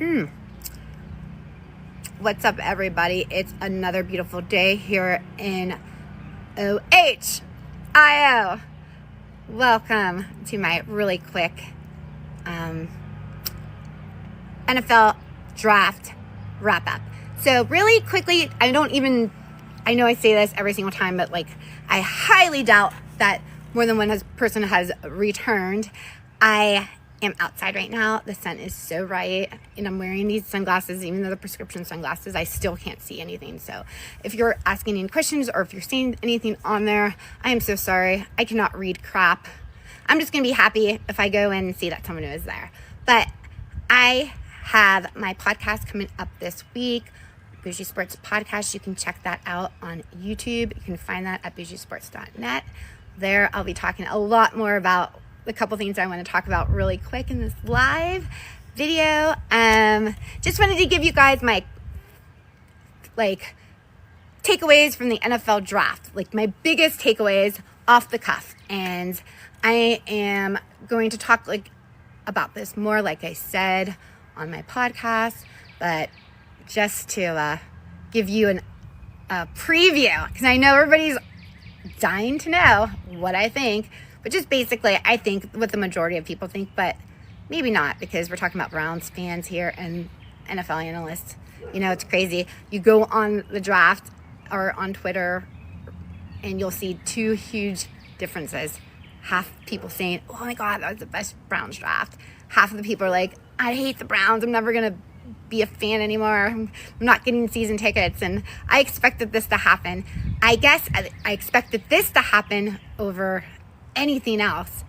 Mm. What's up, everybody? It's another beautiful day here in Ohio. Welcome to my really quick NFL draft wrap-up. So really quickly, I know I say this every single time, but I highly doubt that more than one person has returned. I am outside right now. The sun is so bright, and I'm wearing these sunglasses. Even though they're prescription sunglasses, I still can't see anything. So if you're asking any questions or if you're seeing anything on there, I am so sorry. I cannot read crap. I'm just gonna be happy if I go and see that someone is there. But I have my podcast coming up this week, Bougie Sports Podcast. You can check that out on YouTube. You can find that at bougiesports.net. There I'll be talking a lot more about a couple things I want to talk about really quick in this live video. Just wanted to give you guys my takeaways from the NFL draft, my biggest takeaways off the cuff. And I am going to talk about this more, like I said on my podcast, but just to give you a preview, because I know everybody's dying to know what I think. But just basically, I think what the majority of people think, but maybe not, because we're talking about Browns fans here and NFL analysts. You know, it's crazy. You go on the draft or on Twitter, and you'll see two huge differences. Half people saying, oh my God, that was the best Browns draft. Half of the people are like, I hate the Browns. I'm never going to be a fan anymore. I'm not getting season tickets. And I expected this to happen. I guess I expected this to happen over anything else,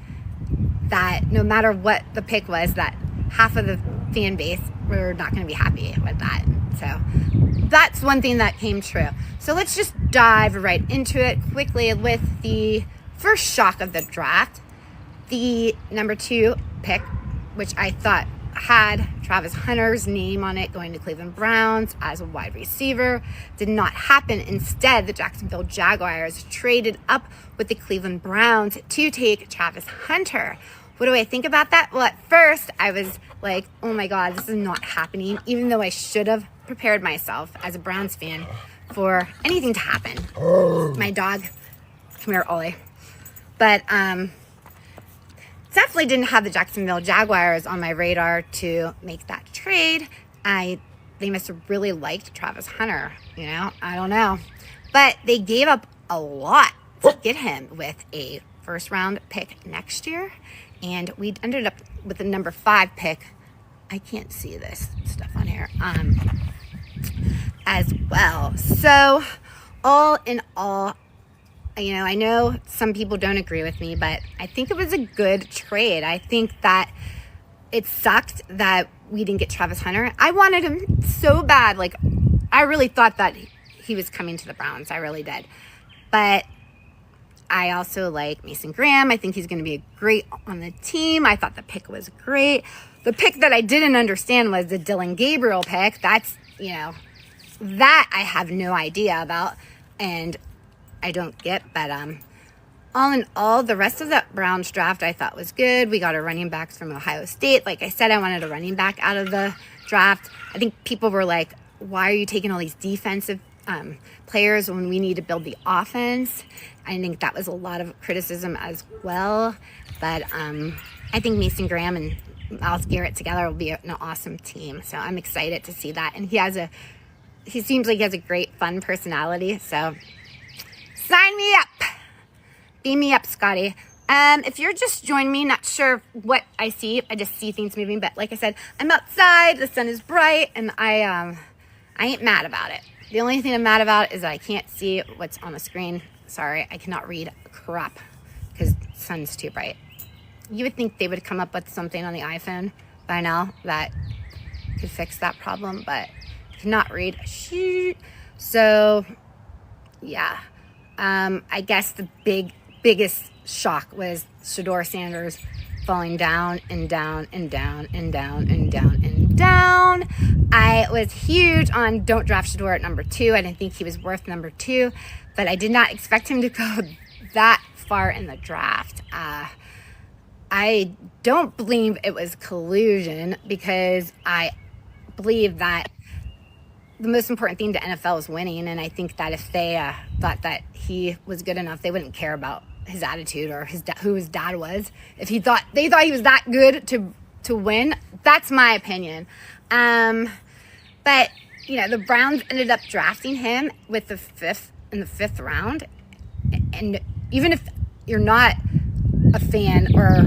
that no matter what the pick was, that half of the fan base were not going to be happy with that. So that's one thing that came true. So let's just dive right into it quickly with the first shock of the draft. The number 2 pick, which I thought had Travis Hunter's name on it, going to Cleveland Browns as a wide receiver, did not happen. Instead, the Jacksonville Jaguars traded up with the Cleveland Browns to take Travis Hunter. What do I think about that? Well, at first, I was like, oh my God, this is not happening, even though I should have prepared myself as a Browns fan for anything to happen. My dog, come here, Ollie. But definitely didn't have the Jacksonville Jaguars on my radar to make that trade. They must have really liked Travis Hunter, I don't know. But they gave up a lot to get him with a first round pick next year. And we ended up with the number 5 pick. I can't see this stuff on here as well. So all in all, I know some people don't agree with me, but I think it was a good trade. I think that it sucked that we didn't get Travis Hunter. I wanted him so bad. I really thought that he was coming to the Browns. I really did. But I also like Mason Graham. I think he's going to be great on the team. I thought the pick was great. The pick that I didn't understand was the Dillon Gabriel pick. That's, that I have no idea about. And I don't get, but all in all, the rest of that Browns draft I thought was good. We got our running backs from Ohio State. Like I said, I wanted a running back out of the draft. I think people were like, why are you taking all these defensive players when we need to build the offense? I think that was a lot of criticism as well. But I think Mason Graham and Myles Garrett together will be an awesome team. So I'm excited to see that. And he seems like he has a great, fun personality. So sign me up. Beam me up, Scotty. If you're just joining me, not sure what I see. I just see things moving. But like I said, I'm outside. The sun is bright. And I ain't mad about it. The only thing I'm mad about is that I can't see what's on the screen. Sorry, I cannot read crap because the sun's too bright. You would think they would come up with something on the iPhone by now that could fix that problem. But I cannot read. Shoot. So, yeah. I guess the biggest shock was Shedeur Sanders falling down and down and down and down and down and down. I was huge on don't draft Shedeur at number 2. I didn't think he was worth number 2, but I did not expect him to go that far in the draft. I don't believe it was collusion because I believe that the most important thing to NFL is winning. And I think that if they thought that he was good enough, they wouldn't care about his attitude or who his dad was. If they thought he was that good to win, that's my opinion. But the Browns ended up drafting him in the fifth round. And even if you're not a fan or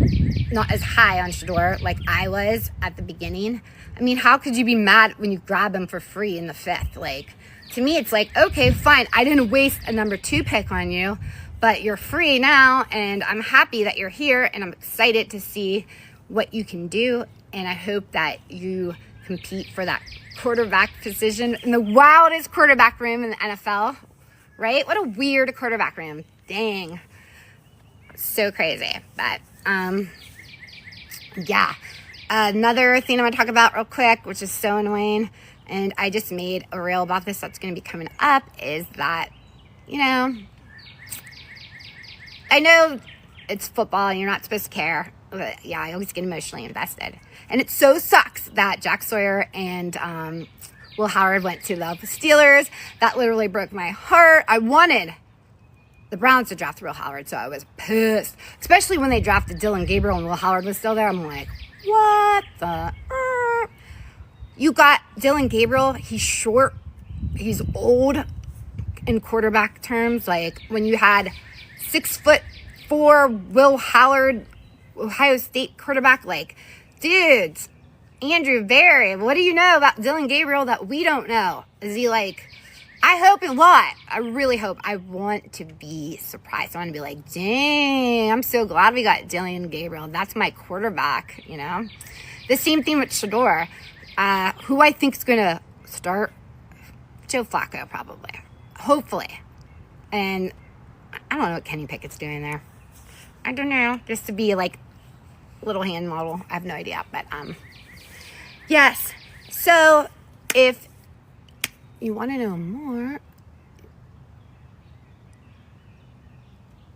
not as high on Shedeur like I was at the beginning, I mean, how could you be mad when you grab him for free in the fifth? Like, to me, it's like, okay, fine. I didn't waste a number 2 pick on you, but you're free now, and I'm happy that you're here, and I'm excited to see what you can do, and I hope that you compete for that quarterback position in the wildest quarterback room in the NFL, right? What a weird quarterback room. Dang. So crazy. But, yeah. Another thing I'm going to talk about real quick, which is so annoying, and I just made a reel about this that's going to be coming up, is that, I know it's football and you're not supposed to care, but yeah, I always get emotionally invested. And it so sucks that Jack Sawyer and Will Howard went to the Steelers. That literally broke my heart. I wanted the Browns to draft Will Howard, so I was pissed. Especially when they drafted Dylan Gabriel and Will Howard was still there. I'm like, what the? You got Dylan Gabriel. He's short. He's old in quarterback terms. Like, when you had 6'4" Will Howard, Ohio State quarterback, like, dudes, Andrew Berry, what do you know about Dylan Gabriel that we don't know? Is he like, I hope a lot. I really hope. I want to be surprised. I want to be like, dang, I'm so glad we got Dylan Gabriel. That's my quarterback, The same thing with Shedeur. Who I think is going to start? Joe Flacco, probably. Hopefully. And I don't know what Kenny Pickett's doing there. I don't know. Just to be like little hand model. I have no idea. But, yes. So, if you want to know more,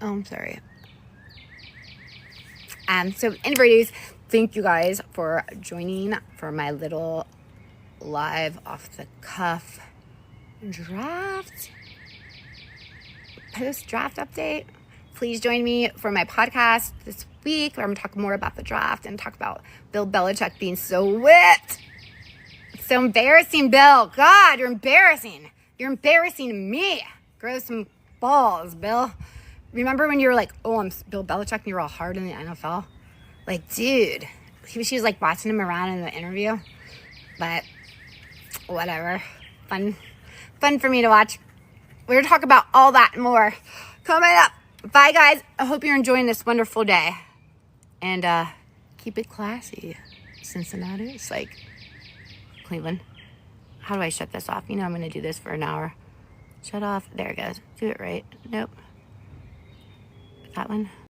I'm sorry. So anyways, thank you guys for joining for my little live off the cuff post-draft update. Please join me for my podcast this week where I'm going to talk more about the draft and talk about Bill Belichick being so whipped. It's so embarrassing, Bill. God, you're embarrassing. You're embarrassing me. Grow some balls, Bill. Remember when you were like, oh, I'm Bill Belichick, and you were all hard in the NFL? Like, dude. She was like watching him around in the interview. But whatever. Fun for me to watch. We're going to talk about all that and more coming up. Bye, guys. I hope you're enjoying this wonderful day. And keep it classy, Cincinnati. It's like Cleveland. How do I shut this off? I'm going to do this for an hour. Shut off. There it goes. Do it right. Nope. That one.